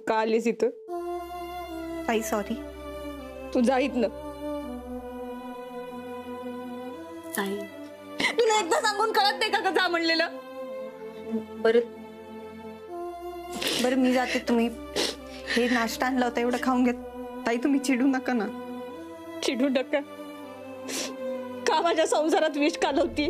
का आलीस इथं? ताई सॉरी. तू जा इथनं. ताई तुला एकदा सांगून कळत नाही का जा म्हणलेलं? बरं मी जाते. तुम्ही हे नाश्ता आणला होता एवढं खाऊन घेत. ताई तुम्ही चिडू नका ना. चिडू नका का? माझ्या संसारात विष कालवती.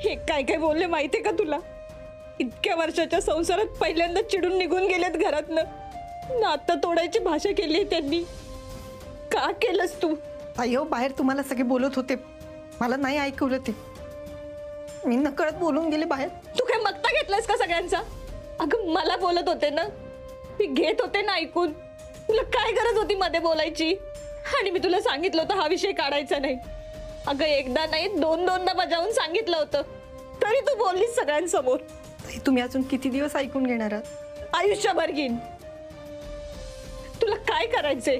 हे काय काय बोलले माहितीये का तुला? इतक्या वर्षाच्या संसारात पहिल्यांदा चिडून निघून गेलेत घरातनं. नातं तोडायची भाषा केली त्यांनी. का केलंस तू? ताई हो बाहेर तुम्हाला सगळे बोलत होते, मला नाही ऐकवलं ते. मी नकळत बोलून गेले बाहेर. तू काय मत्ता घेतलास का सगळ्यांचा? अगं मला बोलत होते ना, मी घेत होते ना ऐकून. तुला काय गरज होती मध्ये बोलायची? आणि मी तुला सांगितलं होतं हा विषय काढायचा नाही. अगं एकदा नाही दोनदा बजावून सांगितलं होतं, तरी तू बोललीस सगळ्यांसमोर. तुम्ही अजून किती दिवस ऐकून घेणार आहात? आयुष्यभर घेईन. तुला काय करायचंय?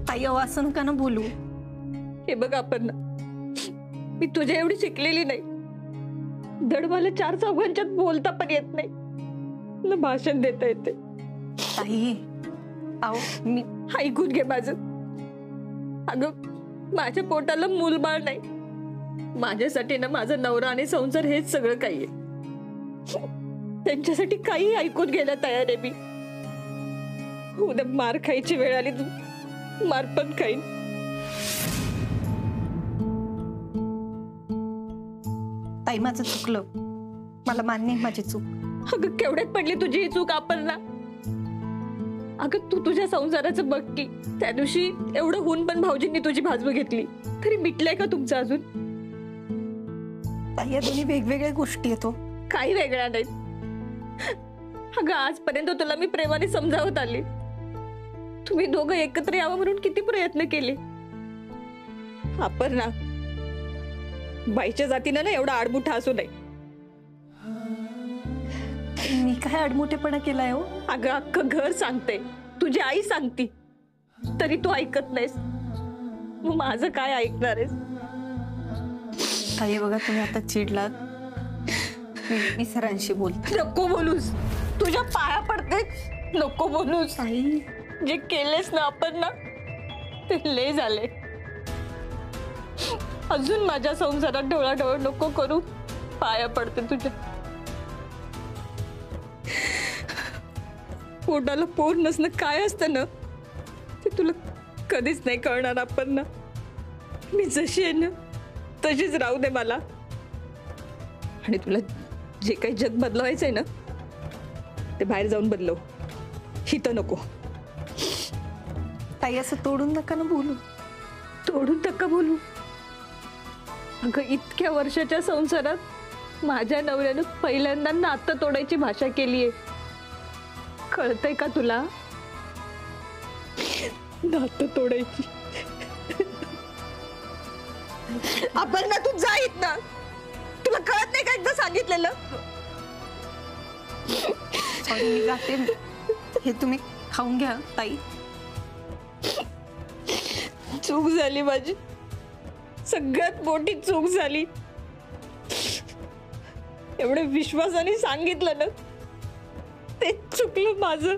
ताई अहो असं नका ना बोलू. हे बघ आपण, मी तुझ्या एवढी शिकलेली नाही. धड मला चार चौघांच्यात बोलता पण येत नाही, मला भाषण देता येते. ताई अहो मी ऐकून घे माझं. अगं माझ्या पोटाला मूलबाळ नाही. माझ्यासाठी ना माझा नवरा आणि संसार हेच सगळं काही आहे. त्यांच्यासाठी काही ऐकून घ्यायला तयार आहे मी. उद्या मार खायची वेळ आली तू मार पण खाईन. ताई माझं चुकलं, मला मान्य आहे माझी चूक. अगं केवढ्यात पडली तुझी ही चूक आपण ना. अगं तू तुझ्या संसाराचं बघ की. त्या दिवशी एवढं होऊन पण भाऊजींनी तुझी बाजू घेतली, तरी मिटलंय का तुमचं अजून? ताई या दोन्ही वेगवेगळ्या गोष्टी येतो. काही वेगळ्या नाहीत. अगं आजपर्यंत तुला मी प्रेमाने समजावत आले. तुम्ही दोघं एकत्र यावं म्हणून किती प्रयत्न केले. आपण ना बाईच्या जातीनं ना एवढा आडमुठा असू नये. मी काय अडमुठेपणा केलाय हो? अगं अख्खं घर सांगते, तुझी आई सांगती, तरी तू ऐकत नाहीस. मग माझं काय ऐकणार आहेस? ताई बघा तुम्ही आता चिडलात, मी सरांशी बोलते. नको बोलूस, तुझ्या पाया पडते. नको बोलूस. ताई जे केलेस ना आपण ना ते लय झाले. अजून माझ्या संसारात ढवळाढवळ नको करू. पाया पडते तुझ्या. पोटाला पोर नसणं काय असतं ना ते तुला कधीच नाही कळणार. आपण ना मी जशी आहे ना तशीच राहू दे मला. आणि तुला जे काही जग बदलवायचंय ना ते बाहेर जाऊन बदलव, हिथं नको. ताई असं तोडून नका ना बोलू. तोडून नका बोलू. अगं इतक्या वर्षाच्या संसारात माझ्या नवऱ्यानं पहिल्यांदा नातं तोडायची भाषा केलीये. कळतंय का तुला? नातं तोडायची. आपण ना तू जाईत ना. तुला कळत नाही का एकदा सांगितलेलं? सॉरी मी जाते. हे तुम्ही खाऊन घ्या ताई. चूक झाली माझी, सगळ्यात मोठी चूक झाली. एवढे विश्वासाने सांगितलं ना ते चुकलं माझं.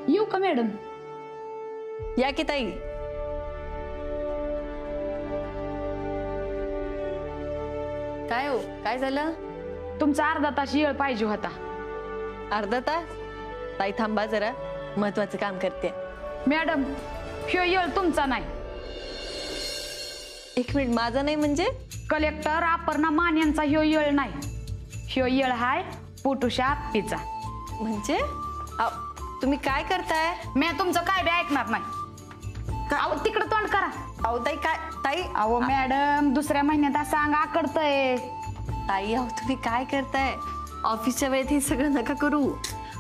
येऊ का मॅडम? या की ताई. काय हो काय झालं? तुमचा अर्धा तास येळ पाहिजे होता. अर्धा तास? ताई थांबा जरा, महत्वाचं काम करते. मॅडम ह्यो येळ तुमचा नाही. एक मिनिट, माझा नाही म्हणजे? कलेक्टर अपर्णा मान्यांचा ह्यो येळ नाही. ह्यो येळ हाय पोटुशा आप्पीचा. म्हणजे तुम्ही काय करताय? मी तुमचं काय बी ऐकणार नाही. अहो तिकडे तोंड करा. अहो ताई काय? ताई अहो मॅडम दुसऱ्या महिन्यात असं अंग आकडतंय. ताई अहो तुम्ही काय करताय? ऑफिसच्या वेळेत हे सगळं नका करू.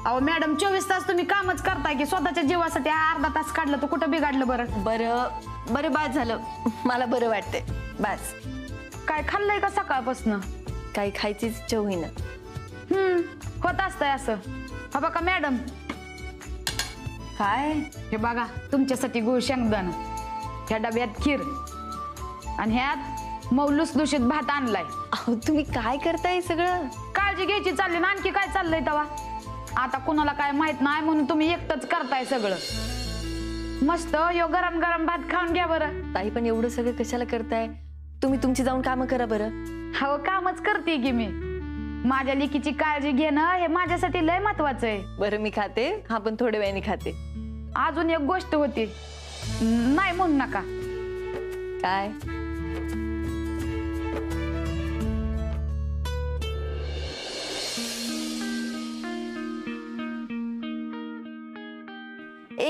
अहो मॅडम 24 तास तुम्ही कामच करताय की स्वतःच्या जीवासाठी अर्धा तास काढलं तर कुठं बिघडलं बरं? बरं बास झालं, मला बरं वाटतंय, बास. काय खाल्लंय का सकाळपासून? काही खायची इच्छा होईना. होत असतंय असं. हा बघा मॅडम, काय हे बघा तुमच्यासाठी गुळ शेंगदाणा, ह्या डब्यात खीर आणि ह्यात मौलूस दूषित भात आणलाय. अहो तुम्ही काय करताय सगळं? काळजी घ्यायची चालली ना, आणखी काय चाललंय तवा? आता कुणाला काय माहित नाही म्हणून तुम्ही एकटंच करताय सगळं. मस्त यो गरम गरम भात खाऊन घ्या बरं. ताई पण एवढं सगळं कशाला करताय? तुम्ही तुमची जाऊन कामं करा बरं. हो कामच करते की मी. माझ्या लेकीची काळजी घेणं हे माझ्यासाठी लय महत्वाचं आहे. बरं मी खाते, हा पण थोड्या वेळाने खाते. अजून एक गोष्ट होती, नाही म्हणू नका. काय?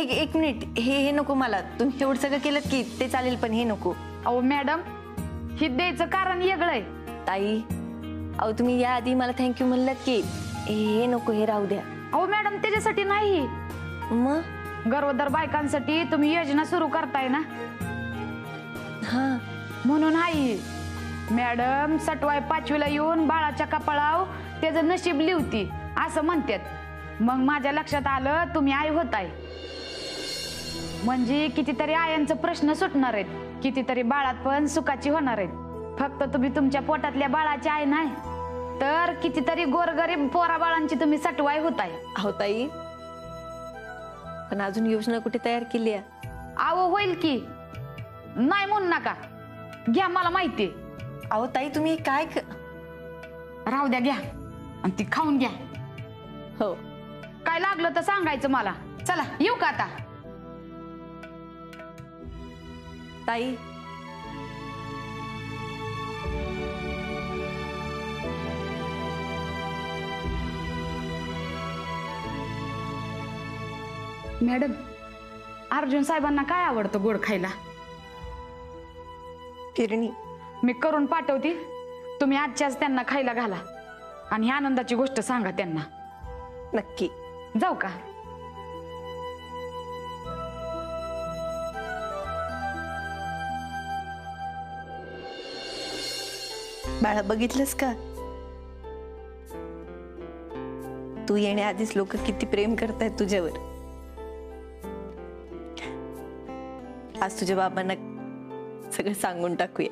एक मिनिट, हे नको मला. तुम्ही एवढं सगळं केलं की ते चालेल, पण हे नको. अहो मॅडम, हे द्यायचं कारण वेगळंय. ताई अहो तुम्ही या आधी मला थँक्यू म्हणलं की हे नको, हे राहू द्या. अहो मॅडम त्याच्यासाठी नाही, मग गरोदर बायकांसाठी तुम्ही योजना सुरू करताय ना, हा म्हणून हाई. मॅडम सटवाय 5वीला येऊन बाळाच्या कपाळाव त्याचं नशीब लिवती असं म्हणतात. मग माझ्या लक्षात आलं तुम्ही आई होताय, म्हणजे कितीतरी आयांचा प्रश्न सुटणार आहेत, कितीतरी बाळात पण सुखाची होणार आहेत. फक्त तुम्ही तुमच्या पोटातल्या बाळाची आई नाही तर कितीतरी गोरगरीब पोरा बाळांची तुम्ही सटवाई होताय. अहो ताई पण अजून योजना कुठे तयार केली आहे? अहो होईल की, नाही म्हणू नका, घ्या मला माहिती. अहो ताई तुम्ही काय राहू द्या, घ्या आणि ती खाऊन घ्या. हो काय लागलं तर सांगायचं मला. चला येऊ का आता? ताई मॅडम, अर्जुन साहेबांना काय आवडतं गोड खायला? फिरणी. मी करून पाठवते, तुम्ही आजच्याच त्यांना खायला घाला आणि ह्या आनंदाची गोष्ट सांगा त्यांना. नक्की. जाऊ का? बाळा बघितलंस का, तू येण्याआधीच लोक किती प्रेम करतायत तुझ्यावर. आज तुझ्या बाबांना सगळं सांगून टाकूया.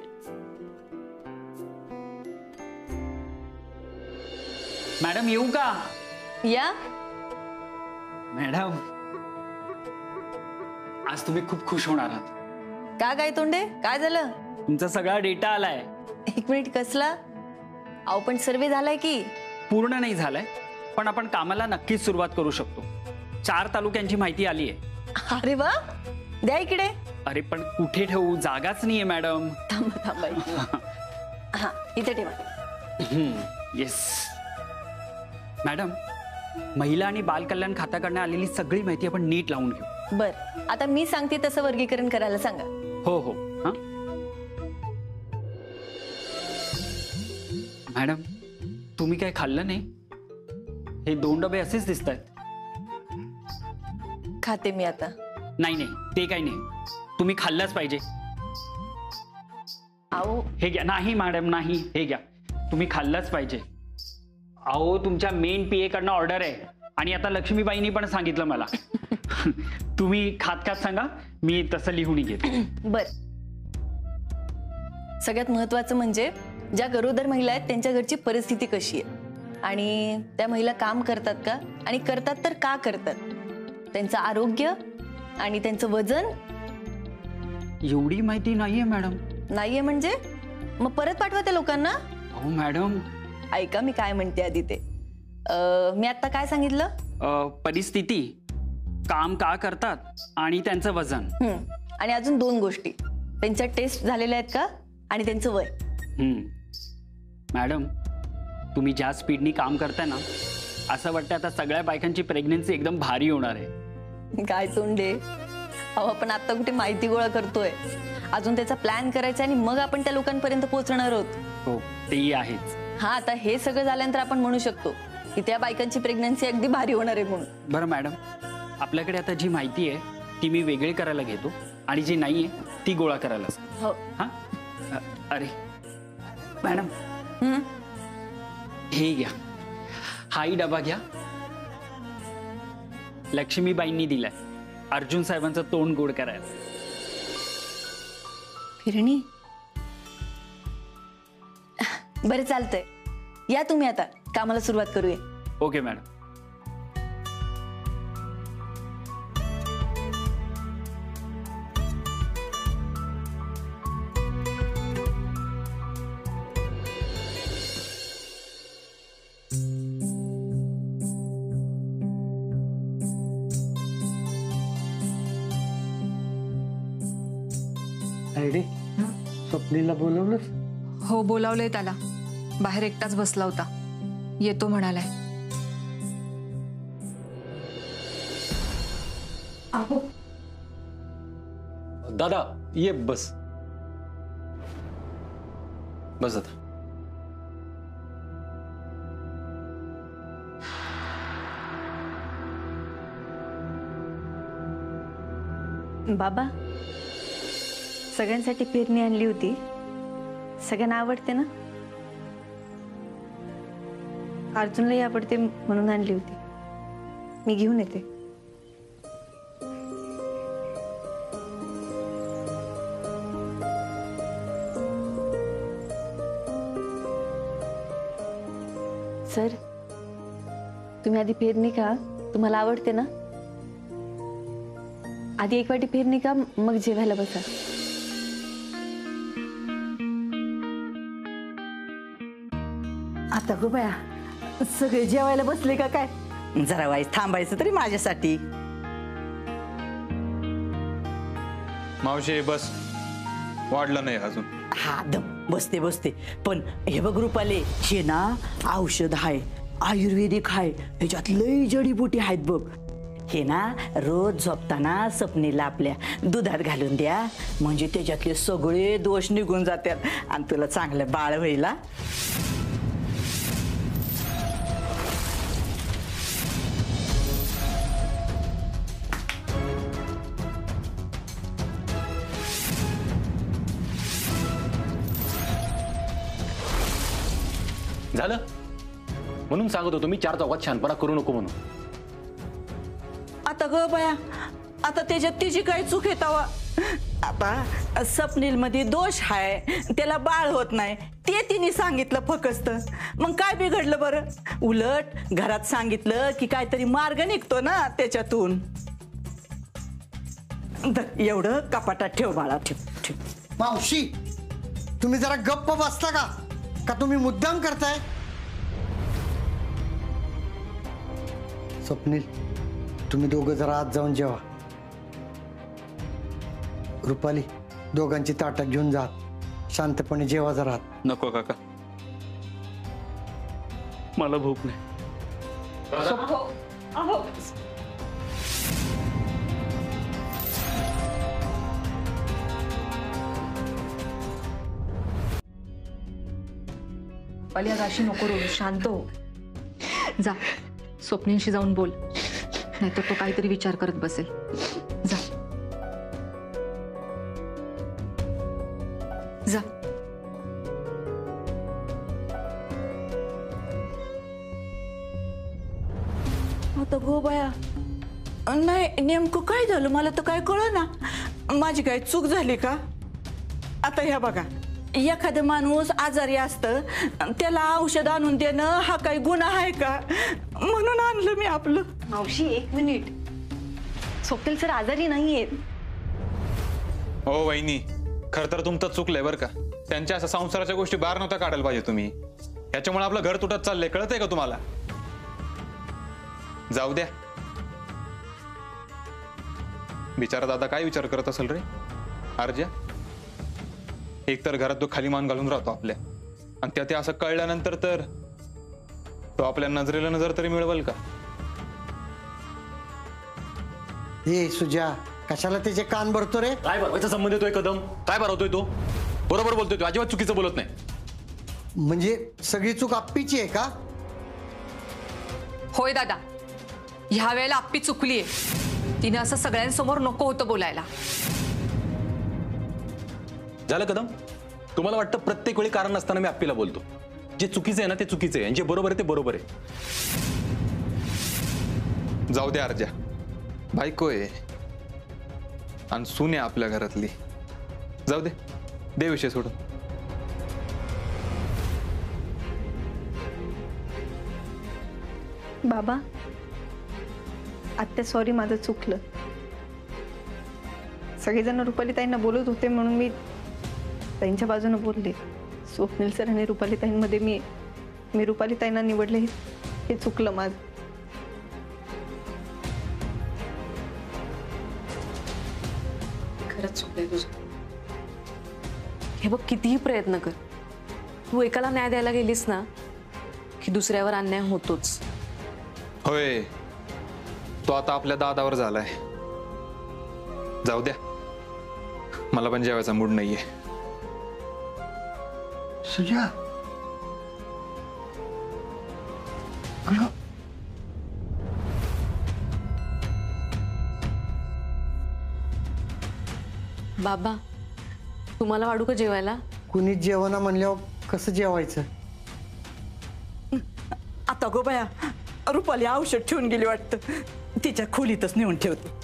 मॅडम येऊ का? या. मॅडम आज तुम्ही खूप खुश होणार आहात. का काय तोंडे, काय झालं? तुमचा सगळा डेटा आलाय. एक मिनिट, कसला? अहो पण सर्वे झालाय की. पूर्ण नाही झालाय, पण आपण कामाला नक्कीच सुरुवात करू शकतो. 4 तालुक्यांची माहिती आली आहे. अरे वा, द्या इकडे. अरे पण कुठे ठेवू, जागाच नाहीये मॅडम. थांबा हा इथे ठेवा. येस मॅडम, महिला आणि बाल कल्याण खात्याकडनं आलेली सगळी माहिती आपण नीट लावून घेऊ. बर, आता मी सांगते तसं वर्गीकरण करायला सांगा. हो हो. हा मॅडम, तुम्ही काय खाल्लं नाही? हे 2 डबे असेच दिसत आहेत. खाते मी आता. नाही नाही, ते काही नाही, तुम्ही खाल्लंच पाहिजे. अहो हे घ्या. नाही मॅडम नाही, हे घ्या, तुम्ही खाल्लंच पाहिजे. अहो तुमच्या मेन पीए कडनं ऑर्डर आहे आणि आता लक्ष्मीबाईंनी पण सांगितलं मला. तुम्ही खात खात सांगा, मी तसं लिहून घेतो. बर, सगळ्यात महत्वाचं म्हणजे ज्या गरोदर महिला आहेत त्यांच्या घरची परिस्थिती कशी आहे आणि त्या महिला काम करतात का, आणि करतात तर का करतात, त्यांचं आरोग्य आणि त्यांचं वजन. एवढी माहिती नाहीये मॅडम. नाहीये म्हणजे मग परत पाठवा त्या लोकांना. हो मॅडम. ऐका मी काय म्हणते आधी ते. मी आता काय सांगितलं? परिस्थिती, काम का करतात आणि त्यांचं वजन. आणि अजून 2 गोष्टी, त्यांच्या टेस्ट झालेल्या आहेत का आणि त्यांचं वय. मॅडम तुम्ही ज्या स्पीडनी काम करताय ना, असं वाटतं आता सगळ्या बायकांची प्रेग्नन्सी एकदम भारी होणार आहे. काय तोंडे, अहो आपण आता कुठे माहिती गोळा करतोय, अजून त्याचा प्लॅन करायचा आणि मग आपण त्या लोकांपर्यंत पोहोचणार आहोत. हो तेही आहेच. हा, आता हे सगळं झाल्यानंतर आपण म्हणू शकतो की त्या बायकांची प्रेग्नन्सी अगदी भारी होणार आहे म्हणून. बरं मॅडम, आपल्याकडे आता जी माहिती आहे ती मी वेगळी करायला घेतो आणि जी नाही आहे ती गोळा करायला सांगतो. हो. हां अरे मॅडम, हे घ्या, हाही डबा घ्या. लक्ष्मीबाईंनी दिलाय अर्जुन साहेबांचं तोंड गोड करायला. फिरणी. बरं चालतंय, या तुम्ही आता कामाला सुरुवात करूया. Okay madam. आयडी स्वप्नीला बोलवलंस? हो, बोलावलंय त्याला. बाहेर एकटाच बसला होता, येतो म्हणालाय. दादा ये, बस बस आता. बाबा, सगळ्यांसाठी पेरणी आणली होती. सगळ्यांना आवडते ना? अर्जुनलाही आवडते म्हणून आणली होती. मी घेऊन येते. सर, तुम्ही आधी पेरणी का? तुम्हाला आवडते ना? आधी एक वाटी पेरणी का, मग जेवायला बसा. आता गो बाया, सगळे जेवायला बसले का काय? जरा वाईस थांबायचं तरी माझ्यासाठी. मावशी बस, वाढलं नाही अजून. हा दम, बसते बसते. पण हे बघ रुपाले, हे ना औषध आहे, आयुर्वेदिक आहे, ह्याच्यात लई जडीबुटी आहेत बघ. हे ना रोज झोपताना स्वप्नीला आपल्या दुधात घालून द्या, म्हणजे त्याच्यातले सगळे दोष निघून जातात आणि तुला चांगलं बाळ होईल. झालं म्हणून सांगत होतो मी, 4 चौकात शहाणपणा करू नको म्हणून. आता ग बाया, आता त्याच्यात तिची काय चूक आहे तवा? आता स्वप्नील मध्ये दोष आहे, त्याला बाळ होत नाही ते तिने सांगितलं फक्त. मग काय बिघडलं बरं? उलट घरात सांगितलं की काहीतरी मार्ग निघतो ना त्याच्यातून. एवढं कपाटात ठेव बाळा, ठेव ठेव. मावशी, तुम्ही जरा गप्प बसता का? का तुम्ही मुद्दाम करताय? स्वप्नील, तुम्ही दोघं जरा आत जाऊन जेवा. रुपाली, दोघांची ताटं घेऊन जा, शांतपणे जेवा जरा. नको काका, मला भूक नाही. पाली, आज अशी नको रोज, शांत हो. जा, स्वप्नींशी जाऊन बोल, नाहीतर तो काहीतरी विचार करत बसेल. जा जा. आता गो बाया, नाही नेमकं काय झालं मला तर काय कळलं ना. माझी काय चूक झाली का? आता ह्या बघा, एखादं माणूस आजारी असतं, त्याला औषध आणून देणं हा काही गुन्हा आहे का? म्हणून आणलं मी आपलं. मावशी, 1 मिनिट. स्वप्नील सर आजारी नाहीयेत. हो वहिनी, खरं तर तुमचं चुकलंय बरं का. त्यांच्या अशा संसाराच्या गोष्टी बाहेर नव्हत्या काढायला पाहिजे तुम्ही. याच्यामुळे आपलं घर तुटत चाललंय, कळतंय का तुम्हाला? जाऊ द्या. बिचारा दादा काय विचार करत असेल रे अर्ज्या. एक तर घरात तो खाली मान घालून राहतो आपल्या, आणि त्या ते असं कळल्यानंतर तर तो आपल्या नजरेला नजर तरी मिळवेल का? हे सुजा, कशाला त्याचे कान भरतो रे? काय भरवायचा संबंध येतोय कदम? काय भरवतोय तो? बरोबर बोलतोय तो, अजिबात चुकीचं बोलत नाही. म्हणजे सगळी चूक आप्पीची आहे का? होय दादा, ह्या वेळेला आप्पी चुकलीये. तिने असं सगळ्यांसमोर नको होतं बोलायला. झालं कदम? तुम्हाला वाटतं प्रत्येक वेळी कारण नसताना मी आप्पीला बोलतो? जे चुकीचं आहे ना ते चुकीचं आहे आणि जे बरोबर आहे ते बरोबर आहे. जाऊ दे अर्जा, बायको आहे आणि सून आहे आपल्या घरातली. जाऊ दे, दे विषय सोडून. बाबा, आत्या सॉरी, माझं चुकलं. सगळेजण रुपाली ताईंना बोलत होते म्हणून मी ताईंच्या बाजूने बोलले. स्वप्नील सर आणि रुपाली ताईंमध्ये मी रुपाली ताईंना निवडले, हे चुकलं माझं. खरंच चुकलंय तुझं. हे बघ, कितीही प्रयत्न कर, तू एकाला न्याय द्यायला गेलीस ना की दुसऱ्यावर अन्याय होतोच. होय, तो आता आपल्या दादावर झालाय. जाऊ द्या, मला पण जेवायचा मूड नाहीये. सुजा, बाबा, तुम्हाला वाढू का जेवायला? कुणी जेवणा म्हणल्यावर कसं जेवायचं? आता गो बाया, रुपाली औषध ठेवून गेली वाटतं, तिच्या खोलीतच नेऊन ठेवते.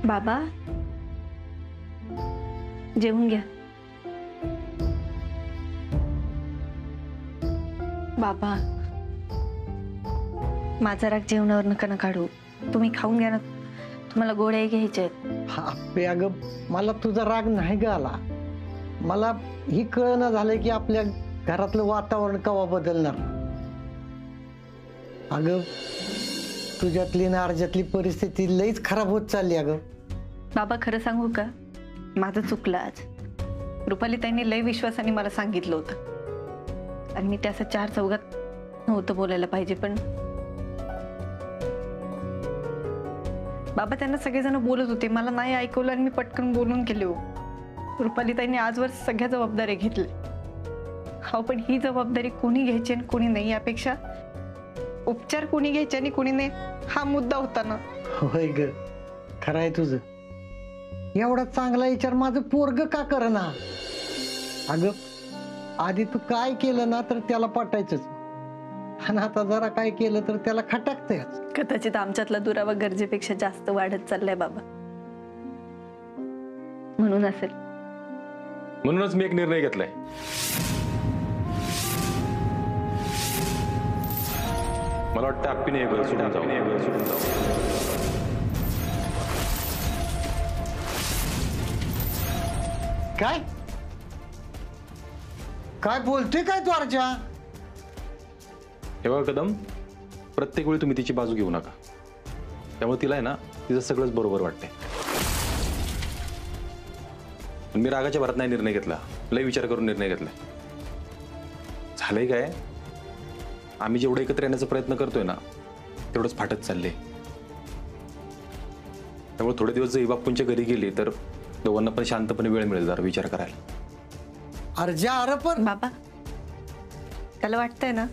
बाबा, जेवून घ्या. बाबा, माझा राग जेवणावर नका ना काढू. तुम्ही खाऊन घ्या ना, तुम्हाला गोळ्या घ्यायच्या आहेत. हा अगं, मला तुझा राग नाही ग आला. मला ही कळना झालंय की आपल्या घरातलं वातावरण केव्हा बदलणार. अगं, तुझ्यातली ना अर्जातली परिस्थिती लईच खराब होत चालली. अगं बाबा, खरं सांगू का, माझं चुकलं आज. रुपाली ताईंनी लय विश्वासाने मला सांगितलं होतं आणि मी त्याचं 4 चौघात नव्हतं बोलायला पाहिजे. पण बाबा, त्यांना सगळेजण बोलत होते, मला नाही ऐकवलं आणि मी पटकन बोलून गेले. हो, रुपाली ताईंनी आजवर सगळ्या जबाबदाऱ्या घेतल्या. हो, पण ही जबाबदारी कोणी घ्यायची आणि कोणी नाही, यापेक्षा उपचार कोणी घ्यायचे आणि कोणी नाही, हा मुद्दा होता ना. होय ग, खरं आहे तुझं. एवढा चांगला विचार माझं पोरग का करना? अगं, आधी तू काय केलं ना तर त्याला पटायचंच, आणि आता जरा काय केलं तर त्याला खटकतंय. कदाचित आमच्यातला दुरावा गरजेपेक्षा जास्त वाढत चाललाय बाबा, म्हणून असेल. म्हणूनच मी एक निर्णय घेतलाय. मला वाटतं आप्पीने हे घर सोडून जाऊ. काय काय बोलतोय काय तू अर्जा? हे बघा कदम, प्रत्येक वेळी तुम्ही तिची बाजू घेऊ नका. त्यामुळे तिला आहे ना, तिचं सगळंच बरोबर वाटतंय. मी रागाच्या भरात नाही निर्णय घेतला, लय विचार करून निर्णय घेतलाय. झालंय काय, आम्ही जेवढं एकत्र येण्याचा प्रयत्न करतोय ना तेवढंच फाटत चालले. त्यामुळे थोडे दिवस जर बापूंच्या घरी गेली तर दोघांना पण शांतपणे वेळ मिळेल जरा विचार करायला. अर्जा, अरे पण बाबा, त्याला वाटतंय ना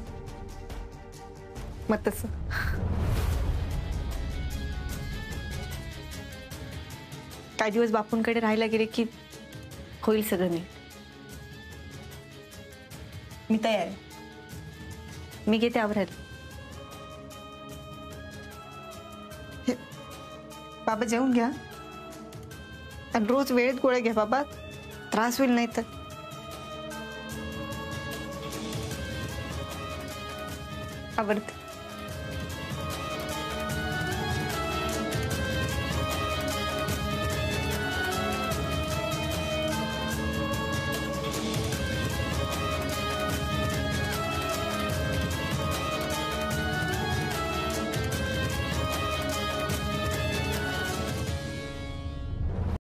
मग तसं. काही दिवस बापूंकडे राहायला गेले की होईल सगळं नीट. मी तयार आहे, मी घेते आवरायला. बाबा, जेवून घ्या आणि रोज वेळेत गोळ्या घ्या बाबा, त्रास होईल नाही तर. आवडते.